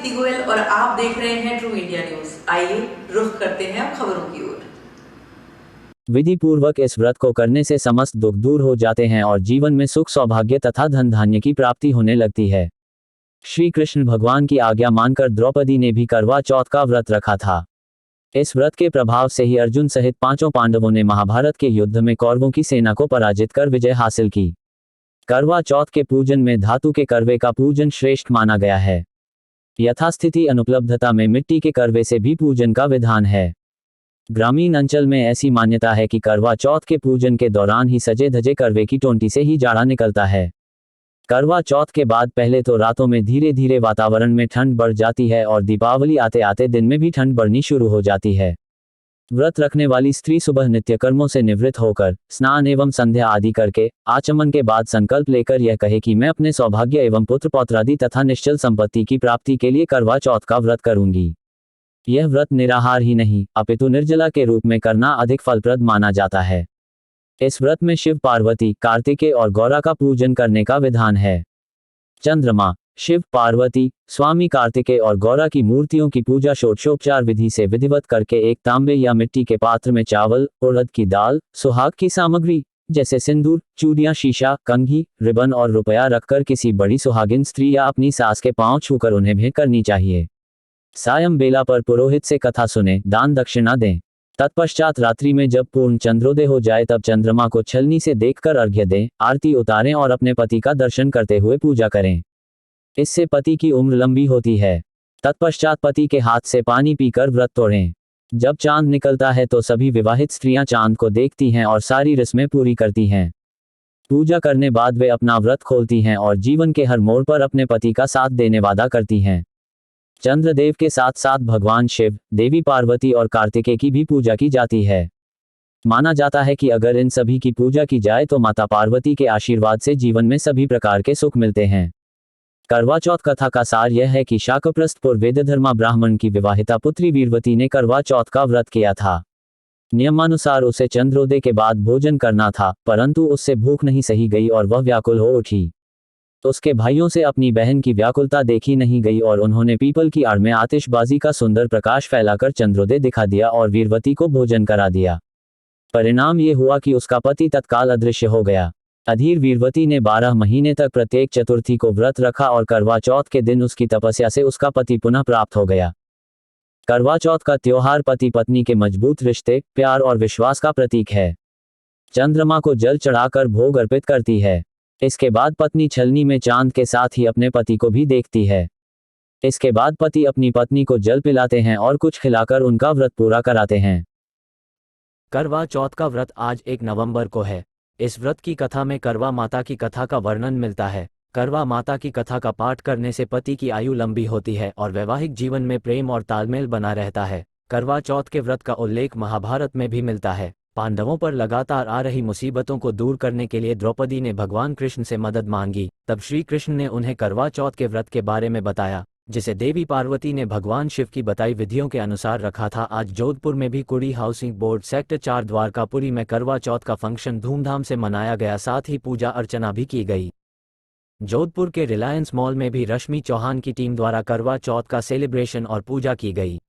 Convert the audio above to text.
दीप्ति गोयल और आप देख रहे हैं ट्रू इंडिया न्यूज। आइए रुख करते हैं अब खबरों की ओर। विधि पूर्वक इस व्रत को करने से समस्त दुख दूर हो जाते हैं और जीवन में सुख सौभाग्य तथा धन धान्य की प्राप्ति होने लगती है। श्री कृष्ण भगवान की आज्ञा मानकर द्रौपदी ने भी करवा चौथ का व्रत रखा था। इस व्रत के प्रभाव से ही अर्जुन सहित पांचों पांडवों ने महाभारत के युद्ध में कौरवों की सेना को पराजित कर विजय हासिल की। करवा चौथ के पूजन में धातु के करवे का पूजन श्रेष्ठ माना गया है। यथास्थिति अनुपलब्धता में मिट्टी के करवे से भी पूजन का विधान है। ग्रामीण अंचल में ऐसी मान्यता है कि करवा चौथ के पूजन के दौरान ही सजे धजे करवे की टोंटी से ही जाड़ा निकलता है। करवा चौथ के बाद पहले तो रातों में धीरे धीरे वातावरण में ठंड बढ़ जाती है और दीपावली आते आते दिन में भी ठंड बढ़नी शुरू हो जाती है। व्रत रखने वाली स्त्री सुबह नित्य कर्मों से निवृत्त होकर स्नान एवं संध्या आदि करके आचमन के बाद संकल्प लेकर यह कहे कि मैं अपने सौभाग्य एवं पुत्र पौत्रादि तथा निश्चल संपत्ति की प्राप्ति के लिए करवा चौथ का व्रत करूंगी। यह व्रत निराहार ही नहीं अपितु निर्जला के रूप में करना अधिक फलप्रद माना जाता है। इस व्रत में शिव पार्वती कार्तिकेय और गौरा का पूजन करने का विधान है। चंद्रमा, शिव पार्वती, स्वामी कार्तिकेय और गौरा की मूर्तियों की पूजा षोडशोपचार विधि से विधिवत करके एक तांबे या मिट्टी के पात्र में चावल, उड़द की दाल, सुहाग की सामग्री जैसे सिंदूर, चूड़ियां, शीशा, कंघी, रिबन और रुपया रखकर किसी बड़ी सुहागिन स्त्री या अपनी सास के पांव छूकर उन्हें भेंट करनी चाहिए। सायं बेला पर पुरोहित से कथा सुने, दान दक्षिणा दें। तत्पश्चात रात्रि में जब पूर्ण चंद्रोदय हो जाए तब चंद्रमा को छलनी से देखकर अर्घ्य दें, आरती उतारें और अपने पति का दर्शन करते हुए पूजा करें। इससे पति की उम्र लंबी होती है। तत्पश्चात पति के हाथ से पानी पीकर व्रत तोड़ें। जब चांद निकलता है तो सभी विवाहित स्त्रियां चांद को देखती हैं और सारी रस्में पूरी करती हैं। पूजा करने बाद वे अपना व्रत खोलती हैं और जीवन के हर मोड़ पर अपने पति का साथ देने वादा करती हैं। चंद्रदेव के साथ साथ भगवान शिव, देवी पार्वती और कार्तिकेय की भी पूजा की जाती है। माना जाता है कि अगर इन सभी की पूजा की जाए तो माता पार्वती के आशीर्वाद से जीवन में सभी प्रकार के सुख मिलते हैं। करवा चौथ कथा का सार यह है कि शाकप्रस्थपुर वेदधर्मा ब्राह्मण की विवाहिता पुत्री वीरवती ने करवा चौथ का व्रत किया था। नियमानुसार उसे चंद्रोदय के बाद भोजन करना था, परंतु उससे भूख नहीं सही गई और वह व्याकुल हो उठी। उसके भाइयों से अपनी बहन की व्याकुलता देखी नहीं गई और उन्होंने पीपल की आड़ में आतिशबाजी का सुंदर प्रकाश फैलाकर चंद्रोदय दिखा दिया और वीरवती को भोजन करा दिया। परिणाम ये हुआ कि उसका पति तत्काल अदृश्य हो गया। अधीर वीरवती ने 12 महीने तक प्रत्येक चतुर्थी को व्रत रखा और करवा चौथ के दिन उसकी तपस्या से उसका पति पुनः प्राप्त हो गया। करवा चौथ का त्योहार पति पत्नी के मजबूत रिश्ते, प्यार और विश्वास का प्रतीक है। चंद्रमा को जल चढ़ाकर भोग अर्पित करती है। इसके बाद पत्नी छलनी में चांद के साथ ही अपने पति को भी देखती है। इसके बाद पति अपनी पत्नी को जल पिलाते हैं और कुछ खिलाकर उनका व्रत पूरा कराते हैं। करवा चौथ का व्रत आज 1 नवंबर को है। इस व्रत की कथा में करवा माता की कथा का वर्णन मिलता है। करवा माता की कथा का पाठ करने से पति की आयु लंबी होती है और वैवाहिक जीवन में प्रेम और तालमेल बना रहता है। करवा चौथ के व्रत का उल्लेख महाभारत में भी मिलता है। पांडवों पर लगातार आ रही मुसीबतों को दूर करने के लिए द्रौपदी ने भगवान कृष्ण से मदद मांगी। तब श्री कृष्ण ने उन्हें करवा चौथ के व्रत के बारे में बताया, जिसे देवी पार्वती ने भगवान शिव की बताई विधियों के अनुसार रखा था। आज जोधपुर में भी कुड़ी हाउसिंग बोर्ड सेक्टर 4 द्वारकापुरी में करवा चौथ का फंक्शन धूमधाम से मनाया गया, साथ ही पूजा अर्चना भी की गई। जोधपुर के रिलायंस मॉल में भी रश्मि चौहान की टीम द्वारा करवा चौथ का सेलिब्रेशन और पूजा की गई।